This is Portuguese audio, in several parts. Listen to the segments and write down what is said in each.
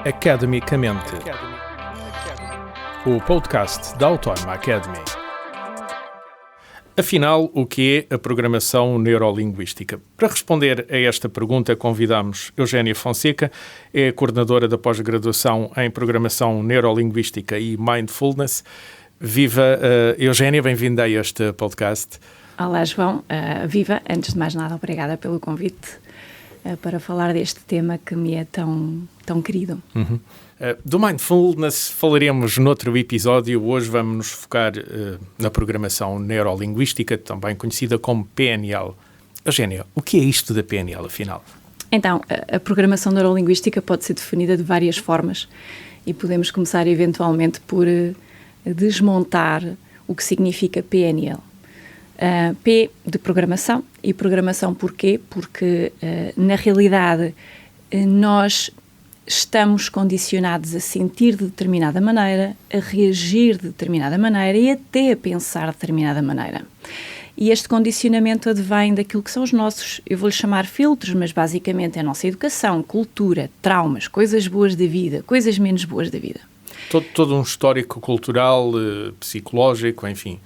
Academicamente, o podcast da Autónoma Academy. Afinal, o que é a programação neurolinguística? Para responder a esta pergunta, convidamos Eugénia Fonseca, é coordenadora da pós-graduação em Programação Neurolinguística e Mindfulness. Viva, Eugénia, bem-vinda a este podcast. Olá, João. Viva. Antes de mais nada, obrigada pelo convite para falar deste tema que me é tão querido. Uhum. Do Mindfulness falaremos noutro episódio. Hoje vamos nos focar na programação neurolinguística, também conhecida como PNL. Eugénia, o que é isto da PNL, afinal? Então, a programação neurolinguística pode ser definida de várias formas e podemos começar eventualmente por desmontar o que significa PNL. P de programação. E programação porquê? Porque, na realidade, nós estamos condicionados a sentir de determinada maneira, a reagir de determinada maneira e até a pensar de determinada maneira. E este condicionamento advém daquilo que são os nossos, eu vou-lhe chamar filtros, mas basicamente é a nossa educação, cultura, traumas, coisas boas da vida, coisas menos boas da vida. Todo um histórico cultural, psicológico, enfim,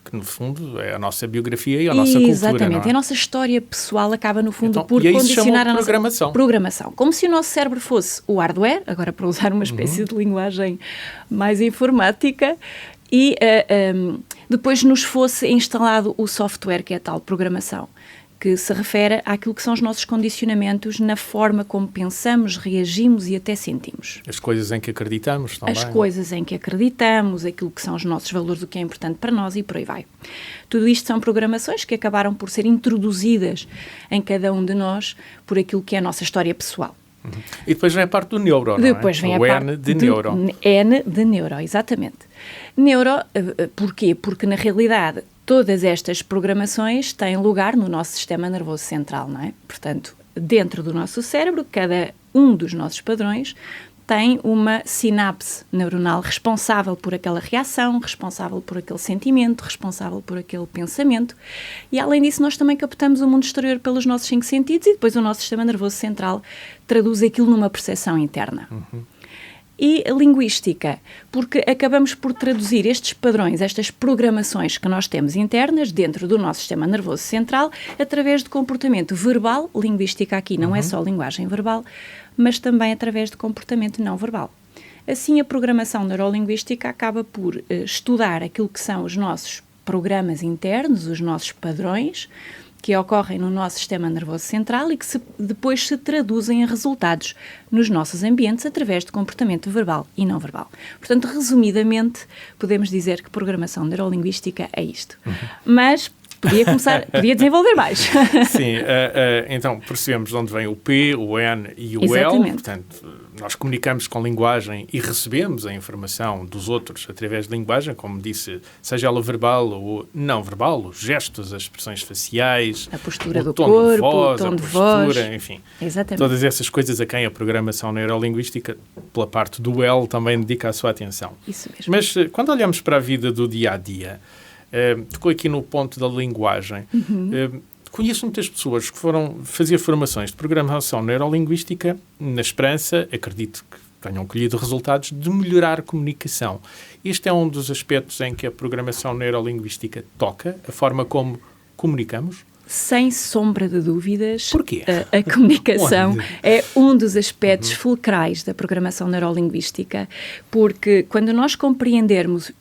que no fundo é a nossa biografia e a nossa cultura. Exatamente, não é? A nossa história pessoal acaba no fundo por e condicionar a nossa programação. Como se o nosso cérebro fosse o hardware, agora para usar uma espécie de linguagem mais informática, e depois nos fosse instalado o software, que é a tal programação, que se refere àquilo que são os nossos condicionamentos na forma como pensamos, reagimos e até sentimos. As coisas em que acreditamos também. As coisas em que acreditamos, aquilo que são os nossos valores, o que é importante para nós e por aí vai. Tudo isto são programações que acabaram por ser introduzidas em cada um de nós por aquilo que é a nossa história pessoal. Uhum. E depois vem a parte do neuro, não é? Depois vem o a N parte de neuro. N de neuro, exatamente. Neuro, porquê? Porque na realidade todas estas programações têm lugar no nosso sistema nervoso central, não é? Portanto, dentro do nosso cérebro, cada um dos nossos padrões tem uma sinapse neuronal responsável por aquela reação, responsável por aquele sentimento, responsável por aquele pensamento. E, além disso, nós também captamos o mundo exterior pelos nossos 5 sentidos e depois o nosso sistema nervoso central traduz aquilo numa percepção interna. Uhum. E a linguística, porque acabamos por traduzir estes padrões, estas programações que nós temos internas dentro do nosso sistema nervoso central através de comportamento verbal. Linguística aqui não é só linguagem verbal, mas também através de comportamento não verbal. Assim, a programação neurolinguística acaba por estudar aquilo que são os nossos programas internos, os nossos padrões, que ocorrem no nosso sistema nervoso central e que depois se traduzem em resultados nos nossos ambientes através de comportamento verbal e não verbal. Portanto, resumidamente, podemos dizer que programação neurolinguística é isto. Mas podia desenvolver mais. Sim, então percebemos de onde vem o P, o N e o Exatamente. L. Portanto, nós comunicamos com linguagem e recebemos a informação dos outros através de linguagem, como disse, seja ela verbal ou não verbal, os gestos, as expressões faciais, a postura do tom corpo, de voz, o tom a de postura, voz. enfim. Exatamente. Todas essas coisas a quem a programação neurolinguística, pela parte do L, também dedica a sua atenção. Isso mesmo. Mas quando olhamos para a vida do dia-a-dia, tocou aqui no ponto da linguagem. Conheço muitas pessoas que foram fazer formações de programação neurolinguística na esperança, acredito que tenham colhido resultados, de melhorar a comunicação. Este é um dos aspectos em que a programação neurolinguística toca, a forma como comunicamos. Sem sombra de dúvidas, Porquê? A comunicação Onde? é um dos aspectos fulcrais da programação neurolinguística, porque quando nós compreendemos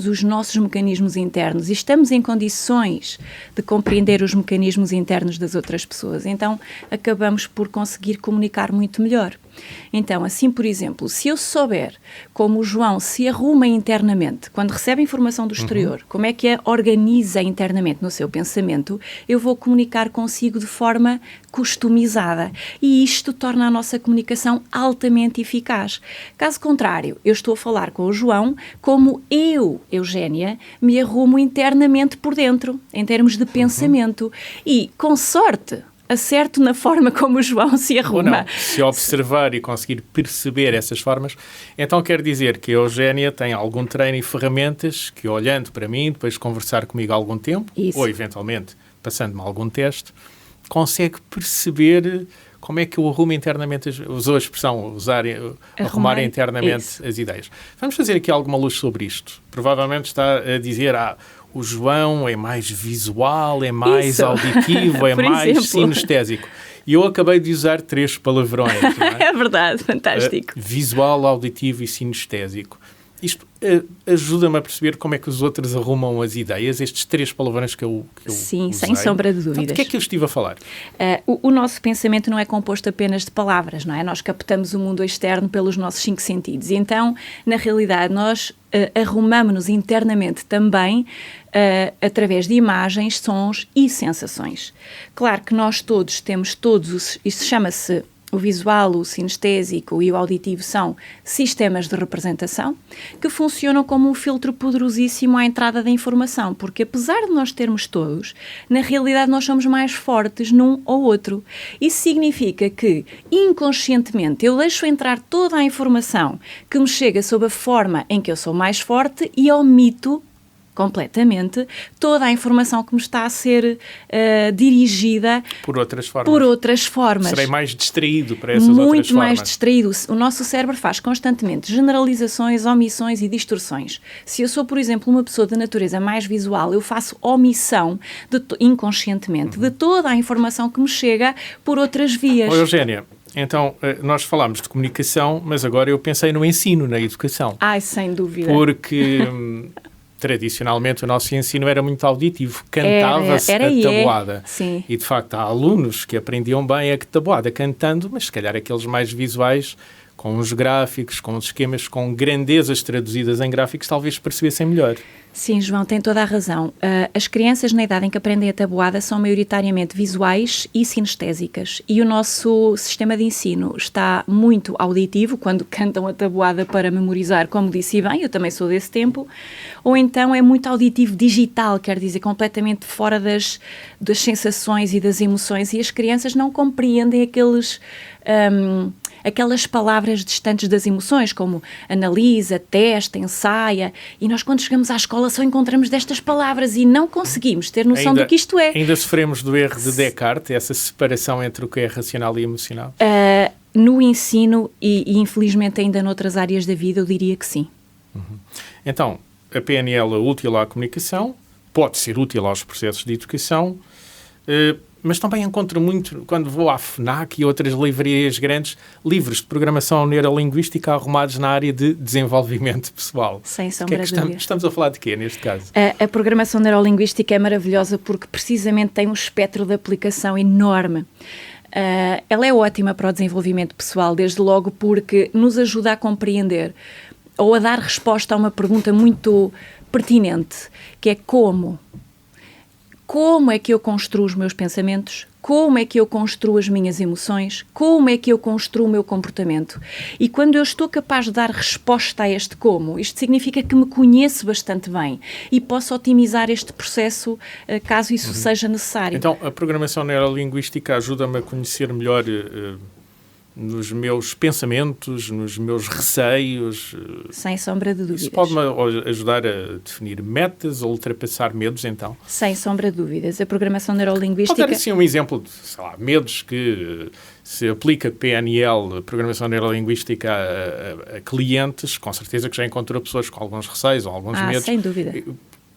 os nossos mecanismos internos e estamos em condições de compreender os mecanismos internos das outras pessoas, então acabamos por conseguir comunicar muito melhor. Então, assim, por exemplo, se eu souber como o João se arruma internamente, quando recebe informação do exterior, como é que a organiza internamente no seu pensamento, eu vou comunicar consigo de forma customizada. E isto torna a nossa comunicação altamente eficaz. Caso contrário, eu estou a falar com o João como eu, Eugénia, me arrumo internamente por dentro, em termos de pensamento. E, com sorte, acerto na forma como o João se arruma. Ou não, se observar e conseguir perceber essas formas, então quer dizer que a Eugénia tem algum treino e ferramentas que, olhando para mim, depois de conversar comigo há algum tempo, ou eventualmente passando-me algum teste, consegue perceber como é que eu arrumo internamente, usou a expressão, arrumar internamente as ideias. Vamos fazer aqui alguma luz sobre isto. Provavelmente está a dizer, o João é mais visual, é mais auditivo, é mais sinestésico. E eu acabei de usar 3 palavrões. Não é? É verdade, fantástico. Visual, auditivo e sinestésico. Isto ajuda-me a perceber como é que os outros arrumam as ideias, estes 3 palavrões que eu Sim, usei. sem sombra de dúvidas. Então, o que é que eu estive a falar? O nosso pensamento não é composto apenas de palavras, não é? Nós captamos o mundo externo pelos nossos 5 sentidos. E então, na realidade, nós arrumamos-nos internamente também através de imagens, sons e sensações. Claro que nós temos isto chama-se o visual, o sinestésico e o auditivo são sistemas de representação que funcionam como um filtro poderosíssimo à entrada da informação, porque apesar de nós termos todos, na realidade nós somos mais fortes num ou outro. Isso significa que, inconscientemente, eu deixo entrar toda a informação que me chega sob a forma em que eu sou mais forte e omito completamente toda a informação que me está a ser dirigida por outras formas. Serei mais distraído para essas outras formas. Muito mais distraído. O nosso cérebro faz constantemente generalizações, omissões e distorções. Se eu sou, por exemplo, uma pessoa de natureza mais visual, eu faço omissão inconscientemente de toda a informação que me chega por outras vias. Eugénia, então, nós falámos de comunicação, mas agora eu pensei no ensino, na educação. Sem dúvida. Porque tradicionalmente o nosso ensino era muito auditivo, cantava-se a tabuada. Sim. E de facto há alunos que aprendiam bem a tabuada cantando, mas se calhar aqueles mais visuais, com os gráficos, com os esquemas, com grandezas traduzidas em gráficos, talvez percebessem melhor. Sim, João, tem toda a razão. As crianças na idade em que aprendem a tabuada são maioritariamente visuais e sinestésicas e o nosso sistema de ensino está muito auditivo quando cantam a tabuada para memorizar, como disse bem, eu também sou desse tempo, ou então é muito auditivo digital, quer dizer, completamente fora das sensações e das emoções, e as crianças não compreendem aquelas palavras distantes das emoções, como analisa, testa, ensaia, e nós quando chegamos à escola só encontramos destas palavras e não conseguimos ter noção do que isto é. Ainda sofremos do erro de Descartes, essa separação entre o que é racional e emocional? No ensino e infelizmente ainda noutras áreas da vida, eu diria que sim. Então, a PNL é útil à comunicação, pode ser útil aos processos de educação, mas também encontro muito, quando vou à FNAC e outras livrarias grandes, livros de programação neurolinguística arrumados na área de desenvolvimento pessoal. Sem sombra de dúvida. Estamos a falar de quê, neste caso? A programação neurolinguística é maravilhosa porque precisamente tem um espectro de aplicação enorme. Ela é ótima para o desenvolvimento pessoal, desde logo porque nos ajuda a compreender ou a dar resposta a uma pergunta muito pertinente, que é como? Como é que eu construo os meus pensamentos? Como é que eu construo as minhas emoções? Como é que eu construo o meu comportamento? E quando eu estou capaz de dar resposta a este como, isto significa que me conheço bastante bem e posso otimizar este processo caso isso seja necessário. Então, a programação neurolinguística ajuda-me a conhecer melhor nos meus pensamentos, nos meus receios. Sem sombra de dúvidas. Isso pode-me ajudar a definir metas, a ultrapassar medos, então? Sem sombra de dúvidas. A programação neurolinguística... Pode dar, assim, um exemplo de, medos que se aplica PNL, programação neurolinguística, a clientes, com certeza que já encontrou pessoas com alguns receios ou alguns medos. Sem dúvida.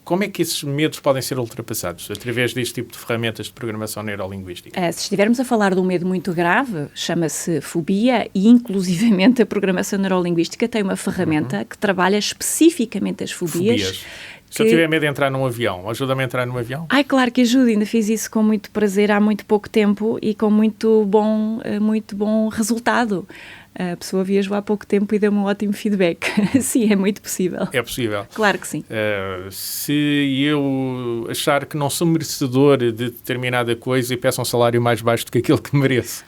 Como é que esses medos podem ser ultrapassados através deste tipo de ferramentas de programação neurolinguística? Se estivermos a falar de um medo muito grave, chama-se fobia e, inclusivamente, a programação neurolinguística tem uma ferramenta que trabalha especificamente as fobias. Se eu tiver medo de entrar num avião, ajuda-me a entrar num avião? Claro que ajuda. Ainda fiz isso com muito prazer há muito pouco tempo e com muito bom resultado. A pessoa viajou há pouco tempo e deu-me um ótimo feedback. Sim, é muito possível. É possível? Claro que sim. Se eu achar que não sou merecedor de determinada coisa e peço um salário mais baixo do que aquele que mereço.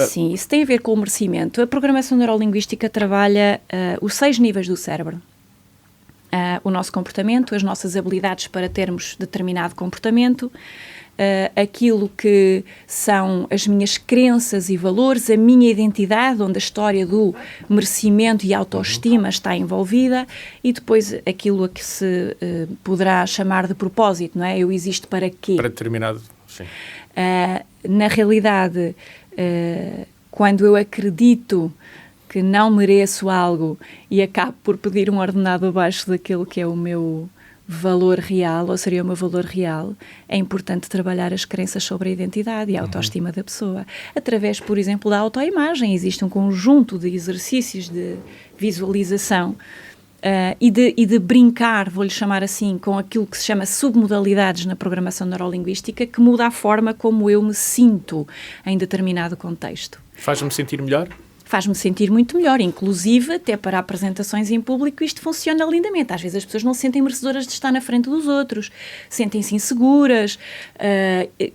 Sim. Isso tem a ver com o merecimento. A programação neurolinguística trabalha os 6 níveis do cérebro. O nosso comportamento, as nossas habilidades para termos determinado comportamento, aquilo que são as minhas crenças e valores, a minha identidade, onde a história do merecimento e autoestima está envolvida, e depois aquilo a que se poderá chamar de propósito, não é? Eu existo para quê? Para determinado, sim. na realidade, quando eu acredito que não mereço algo e acabo por pedir um ordenado abaixo daquilo que é o meu valor real, ou seria o meu valor real, é importante trabalhar as crenças sobre a identidade e a autoestima da pessoa. Através, por exemplo, da autoimagem, existe um conjunto de exercícios de visualização e de brincar, vou-lhe chamar assim, com aquilo que se chama submodalidades na programação neurolinguística, que muda a forma como eu me sinto em determinado contexto. Faz-me sentir melhor? Faz-me sentir muito melhor, inclusive até para apresentações em público isto funciona lindamente. Às vezes as pessoas não se sentem merecedoras de estar na frente dos outros, sentem-se inseguras,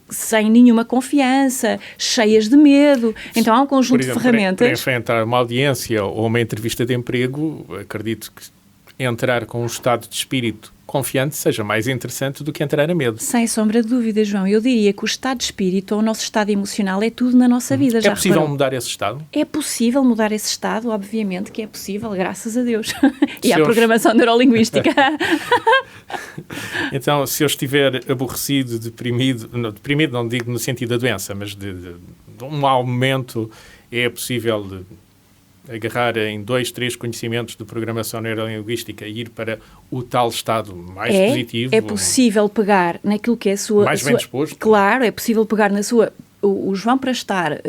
sem nenhuma confiança, cheias de medo. Então há um conjunto de ferramentas. Para enfrentar uma audiência ou uma entrevista de emprego, acredito que entrar com um estado de espírito confiante seja mais interessante do que entrar a medo. Sem sombra de dúvida, João. Eu diria que o estado de espírito ou o nosso estado emocional é tudo na nossa vida. É possível mudar esse estado? É possível mudar esse estado, obviamente que é possível, graças a Deus. E à programação neurolinguística. Então, se eu estiver aborrecido, deprimido não digo no sentido da doença, mas de um mau momento, é possível agarrar em 2, 3 conhecimentos de programação neurolinguística e ir para o tal estado mais positivo? É possível pegar naquilo que é a sua... Mais bem disposto? Claro, é possível pegar na sua... O João, para estar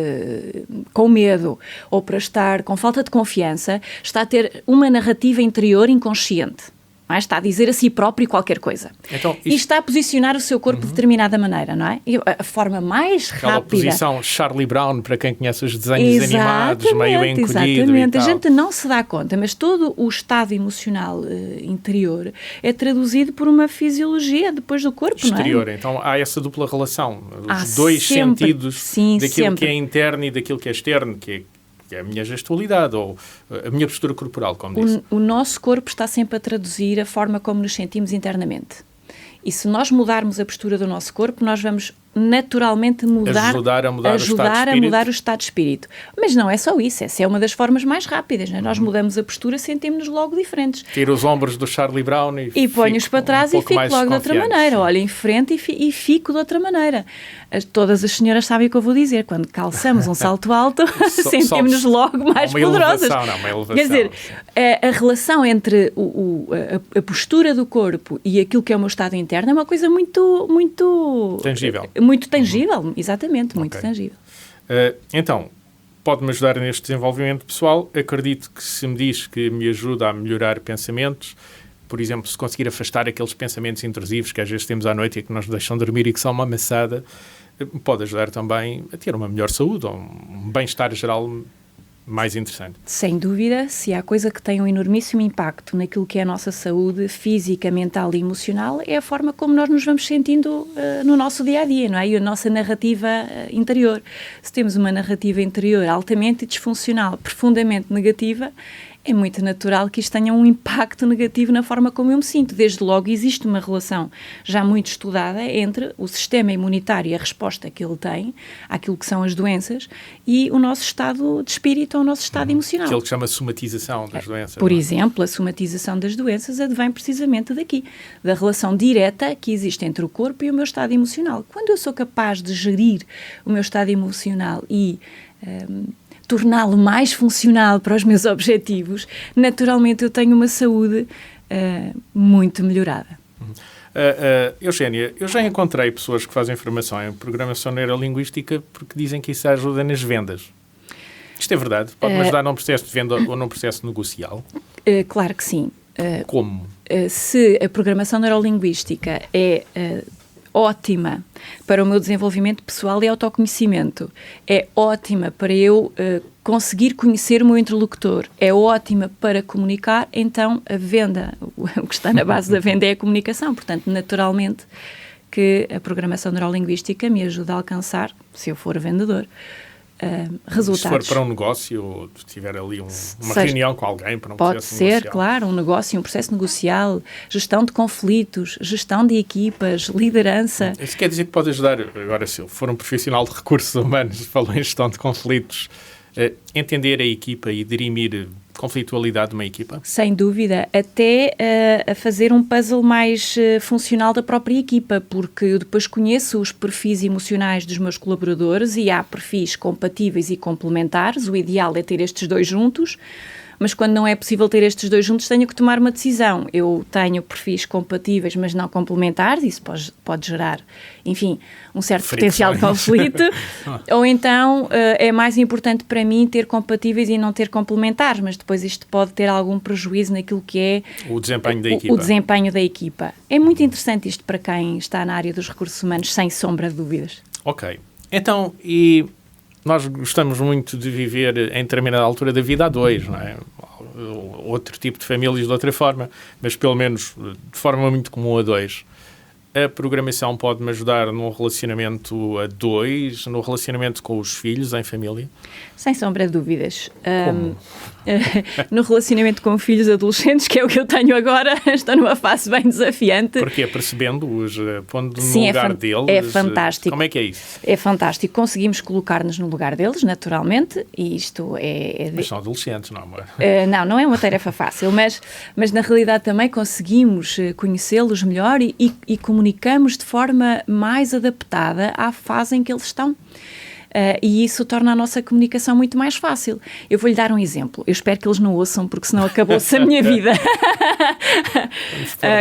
com medo ou para estar com falta de confiança, está a ter uma narrativa interior inconsciente. Não é? Está a dizer a si próprio qualquer coisa. Então, e está a posicionar o seu corpo de determinada maneira, não é? E a forma mais aquela rápida... posição Charlie Brown, para quem conhece os desenhos animados, meio encolhido. Exatamente, a gente não se dá conta, mas todo o estado emocional interior é traduzido por uma fisiologia depois do corpo, exterior, não é? Então há essa dupla relação, os dois sentidos, daquilo que é interno e daquilo que é externo, que é a minha gestualidade ou a minha postura corporal, como disse. O nosso corpo está sempre a traduzir a forma como nos sentimos internamente. E se nós mudarmos a postura do nosso corpo, nós vamos naturalmente ajudar a mudar o estado de espírito. Mas não é só isso, essa é uma das formas mais rápidas. Não é? Nós mudamos a postura, sentimos-nos logo diferentes. Tiro os ombros do Charlie Brown e ponho-os para trás e fico logo de outra maneira. Olho em frente e fico de outra maneira. Todas as senhoras sabem o que eu vou dizer. Quando calçamos um salto alto, sentimos-nos logo mais poderosas. Uma elevação. Quer dizer, a relação entre a postura do corpo e aquilo que é o meu estado interno é uma coisa muito tangível. Muito tangível, exatamente, muito tangível. Então, pode-me ajudar neste desenvolvimento pessoal. Acredito que se me diz que me ajuda a melhorar pensamentos, por exemplo, se conseguir afastar aqueles pensamentos intrusivos que às vezes temos à noite e que nos deixam dormir e que são uma maçada, pode ajudar também a ter uma melhor saúde ou um bem-estar geral mais interessante. Sem dúvida, se há coisa que tem um enormíssimo impacto naquilo que é a nossa saúde física, mental e emocional, é a forma como nós nos vamos sentindo no nosso dia-a-dia, não é? E a nossa narrativa interior. Se temos uma narrativa interior altamente disfuncional, profundamente negativa, é muito natural que isto tenha um impacto negativo na forma como eu me sinto. Desde logo existe uma relação já muito estudada entre o sistema imunitário e a resposta que ele tem àquilo que são as doenças e o nosso estado de espírito ou o nosso estado emocional. Aquilo que chama somatização das doenças. Por exemplo, a somatização das doenças advém precisamente daqui, da relação direta que existe entre o corpo e o meu estado emocional. Quando eu sou capaz de gerir o meu estado emocional e torná-lo mais funcional para os meus objetivos, naturalmente eu tenho uma saúde muito melhorada. Eugénia, eu já encontrei pessoas que fazem formação em programação neurolinguística porque dizem que isso ajuda nas vendas. Isto é verdade? Pode-me ajudar num processo de venda ou num processo negocial? Claro que sim. Como? Se a programação neurolinguística é ótima para o meu desenvolvimento pessoal e autoconhecimento, é ótima para eu conseguir conhecer o meu interlocutor, é ótima para comunicar, então a venda, o que está na base da venda é a comunicação, portanto, naturalmente que a programação neurolinguística me ajuda a alcançar, se eu for vendedor, resultados. Se for para um negócio ou tiver ali uma reunião com alguém para um processo negocial. Pode ser, claro, um negócio, um processo negocial, gestão de conflitos, gestão de equipas, liderança. Isso quer dizer que pode ajudar, agora se eu for um profissional de recursos humanos, falou em gestão de conflitos, entender a equipa e dirimir conflitualidade de uma equipa? Sem dúvida, até a fazer um puzzle mais funcional da própria equipa, porque eu depois conheço os perfis emocionais dos meus colaboradores e há perfis compatíveis e complementares. O ideal é ter estes dois juntos, mas quando não é possível ter estes dois juntos, tenho que tomar uma decisão. Eu tenho perfis compatíveis, mas não complementares, isso pode gerar, enfim, um certo potencial de conflito. Ou então é mais importante para mim ter compatíveis e não ter complementares, mas depois isto pode ter algum prejuízo naquilo que é o desempenho da equipa. O desempenho da equipa. É muito interessante isto para quem está na área dos recursos humanos, sem sombra de dúvidas. Ok. Então, e nós gostamos muito de viver em determinada altura da vida a dois, não é? Outro tipo de famílias de outra forma, mas pelo menos de forma muito comum a dois. A programação pode-me ajudar num relacionamento a dois, no relacionamento com os filhos, em família? Sem sombra de dúvidas. No relacionamento com filhos adolescentes, que é o que eu tenho agora, estou numa fase bem desafiante. Porque percebendo-os, pondo Sim, no lugar deles. É fantástico. Como é que é isso? É fantástico. Conseguimos colocar-nos no lugar deles, naturalmente, e isto Mas são adolescentes, não, amor? Não é uma tarefa fácil, mas na realidade também conseguimos conhecê-los melhor e comunicamos de forma mais adaptada à fase em que eles estão. E isso torna a nossa comunicação muito mais fácil. Eu vou-lhe dar um exemplo. Eu espero que eles não ouçam, porque senão acabou-se a minha vida.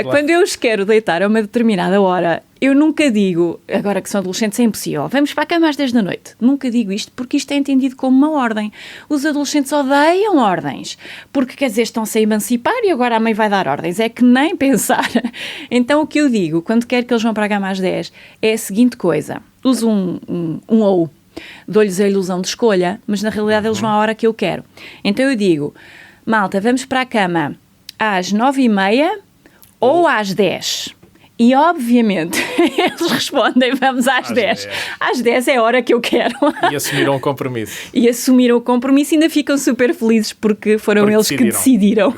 Quando eu os quero deitar a uma determinada hora, eu nunca digo, agora que são adolescentes é impossível, vamos para a cama às 10 da noite. Nunca digo isto, porque isto é entendido como uma ordem. Os adolescentes odeiam ordens, porque quer dizer, estão-se a emancipar e agora a mãe vai dar ordens. É que nem pensar. Então o que eu digo, quando quero que eles vão para a cama às 10, é a seguinte coisa. Uso um ou. Dou-lhes a ilusão de escolha, mas na realidade eles vão à hora que eu quero. Então eu digo, malta, vamos para a cama às 9h30 ou às 10. E obviamente eles respondem, vamos às 10. Às 10 é a hora que eu quero. E assumiram o compromisso. E assumiram o compromisso e ainda ficam super felizes porque foram eles que decidiram.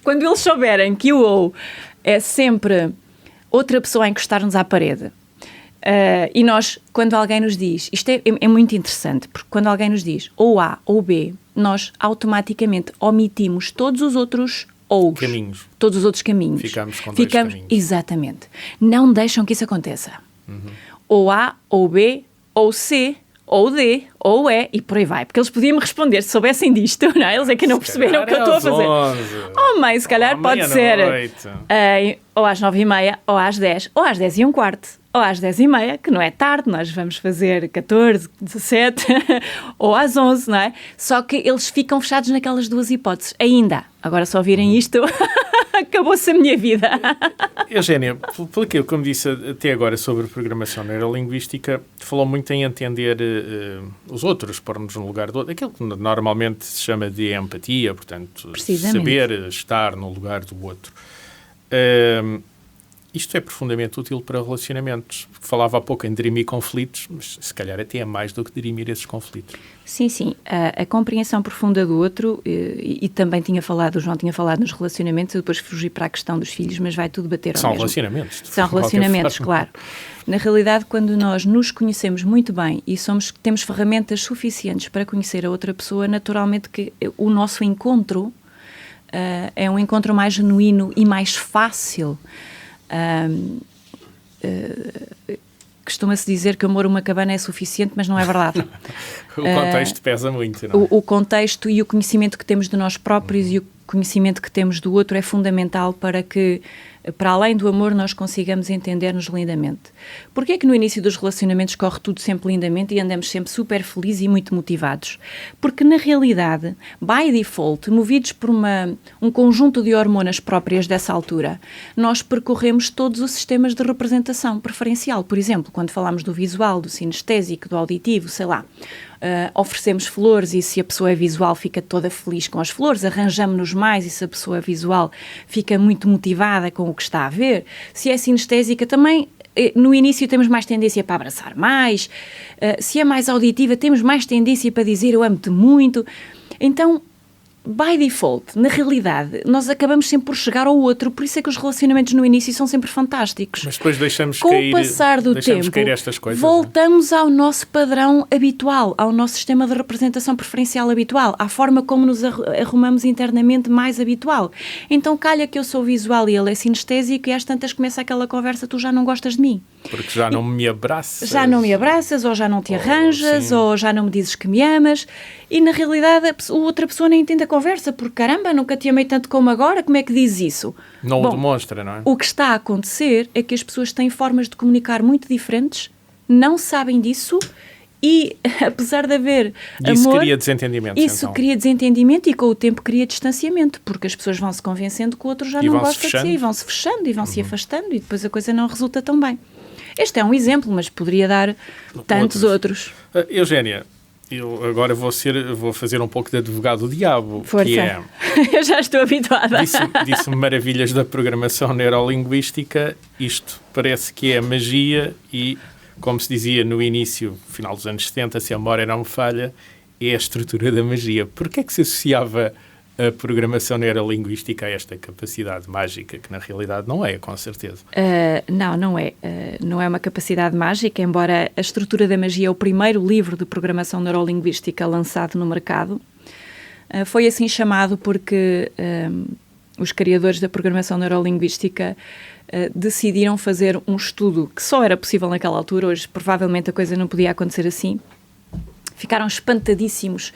Quando eles souberem que o ou é sempre outra pessoa a encostar-nos à parede, e nós, quando alguém nos diz, isto é muito interessante, porque quando alguém nos diz ou A ou B, nós automaticamente omitimos todos os outros ous. Caminhos. Todos os outros caminhos. Ficamos com dois caminhos. Exatamente. Não deixam que isso aconteça. Ou A, ou B, ou C, ou D, ou E, e por aí vai. Porque eles podiam-me responder se soubessem disto, não é? Eles é que não perceberam o que eu estou a fazer. 11. Oh, mãe, se calhar pode ser ou às 9h30, ou às 10, ou às 10h15, ou às 10h30, que não é tarde, nós vamos fazer 14, 17, ou às 11, não é? Só que eles ficam fechados naquelas duas hipóteses. Ainda. Agora, só ouvirem isto, acabou-se a minha vida. Eugénia, pelo que eu, como disse até agora sobre programação neurolinguística, falou muito em entender os outros, pôr-nos no lugar do outro, aquilo que normalmente se chama de empatia, portanto, saber estar no lugar do outro. Isto é profundamente útil para relacionamentos. Falava há pouco em dirimir conflitos, mas se calhar até é mais do que dirimir esses conflitos. Sim, sim. A compreensão profunda do outro, e também o João tinha falado nos relacionamentos, eu depois fugi para a questão dos filhos, mas vai tudo bater ao mesmo. São relacionamentos, claro. Na realidade, quando nós nos conhecemos muito bem e temos ferramentas suficientes para conhecer a outra pessoa, naturalmente que o nosso encontro é um encontro mais genuíno e mais fácil. Costuma-se dizer que amor uma cabana é suficiente, mas não é verdade. O contexto pesa muito, não é? O contexto e o conhecimento que temos de nós próprios e o conhecimento que temos do outro é fundamental para que, para além do amor, nós consigamos entender-nos lindamente. Porquê é que no início dos relacionamentos corre tudo sempre lindamente e andamos sempre super felizes e muito motivados? Porque, na realidade, by default, movidos por um conjunto de hormonas próprias dessa altura, nós percorremos todos os sistemas de representação preferencial. Por exemplo, quando falamos do visual, do sinestésico, do auditivo, sei lá, oferecemos flores e se a pessoa é visual fica toda feliz com as flores, arranjamos-nos mais e se a pessoa é visual fica muito motivada com o que está a ver. Se é sinestésica também, no início temos mais tendência para abraçar mais, se é mais auditiva temos mais tendência para dizer eu amo-te muito. Então, by default, na realidade, nós acabamos sempre por chegar ao outro, por isso é que os relacionamentos no início são sempre fantásticos. Mas depois deixamos Com cair, o passar do tempo, cair estas coisas, voltamos ao nosso padrão habitual, ao nosso sistema de representação preferencial habitual, à forma como nos arrumamos internamente mais habitual. Então calha que eu sou visual e ele é sinestésico e às tantas começa aquela conversa, tu já não gostas de mim. Porque já não me abraças. Já não me abraças, ou já não te arranjas, ou já não me dizes que me amas. E na realidade a outra pessoa nem entende a conversa, porque caramba, nunca te amei tanto como agora, como é que diz isso? Não o demonstra, não é? O que está a acontecer é que as pessoas têm formas de comunicar muito diferentes, não sabem disso e, apesar de haver isso amor... cria desentendimento. Isso cria desentendimento e com o tempo cria distanciamento, porque as pessoas vão se convencendo que o outro já não gosta de si, e vão-se fechando e vão se afastando e depois a coisa não resulta tão bem. Este é um exemplo, mas poderia dar tantos outros. Eugénia, eu agora vou fazer um pouco de advogado do diabo. Força. Que é, eu já estou habituada. Disse-me maravilhas da programação neurolinguística. Isto parece que é magia e, como se dizia no início, final dos anos 70, se a memória não me falha, é a estrutura da magia. Porquê é que se associava a programação neurolinguística a esta capacidade mágica, que na realidade não é, com certeza? Não é. Não é uma capacidade mágica, embora a estrutura da magia é o primeiro livro de programação neurolinguística lançado no mercado. Foi assim chamado porque os criadores da programação neurolinguística decidiram fazer um estudo que só era possível naquela altura. Hoje provavelmente a coisa não podia acontecer assim. Ficaram espantadíssimos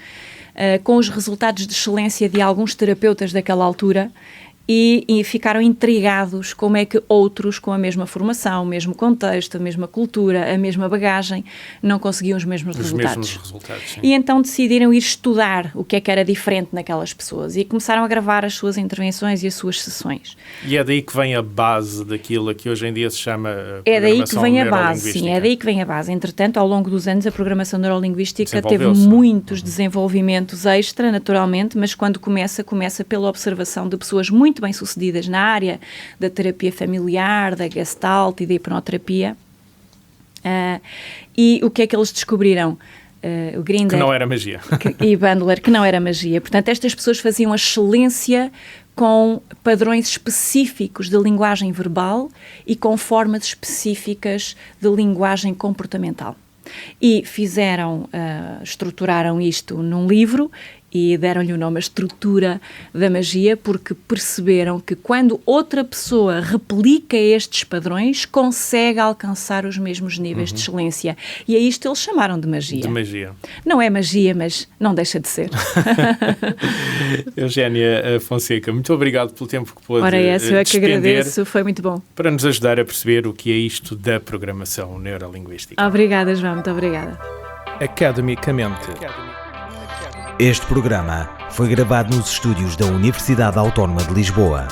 com os resultados de excelência de alguns terapeutas daquela altura e ficaram intrigados como é que outros com a mesma formação, o mesmo contexto, a mesma cultura, a mesma bagagem, não conseguiam os mesmos resultados. Sim. E então decidiram ir estudar o que é que era diferente naquelas pessoas e começaram a gravar as suas intervenções e as suas sessões. E é daí que vem a base daquilo que hoje em dia se chama é daí que vem a base, sim, é daí que vem a base. Entretanto, ao longo dos anos, a programação neurolinguística teve Desenvolveu-se. muitos desenvolvimentos extra, naturalmente, mas quando começa pela observação de pessoas muito bem-sucedidas na área da terapia familiar, da Gestalt e da hipnoterapia. E o que é que eles descobriram? O Grinder... Que não era magia. E Bandler, que não era magia. Portanto, estas pessoas faziam a excelência com padrões específicos de linguagem verbal e com formas específicas de linguagem comportamental. E estruturaram isto num livro e deram-lhe o nome A Estrutura da Magia, porque perceberam que quando outra pessoa replica estes padrões, consegue alcançar os mesmos níveis de excelência. E a isto eles chamaram de magia. De magia. Não é magia, mas não deixa de ser. Eugénia Fonseca, muito obrigado pelo tempo que pôde eu é que despender agradeço, foi muito bom. Para nos ajudar a perceber o que é isto da programação neurolinguística. Obrigada, João, muito obrigada. Academicamente. Este programa foi gravado nos estúdios da Universidade Autónoma de Lisboa.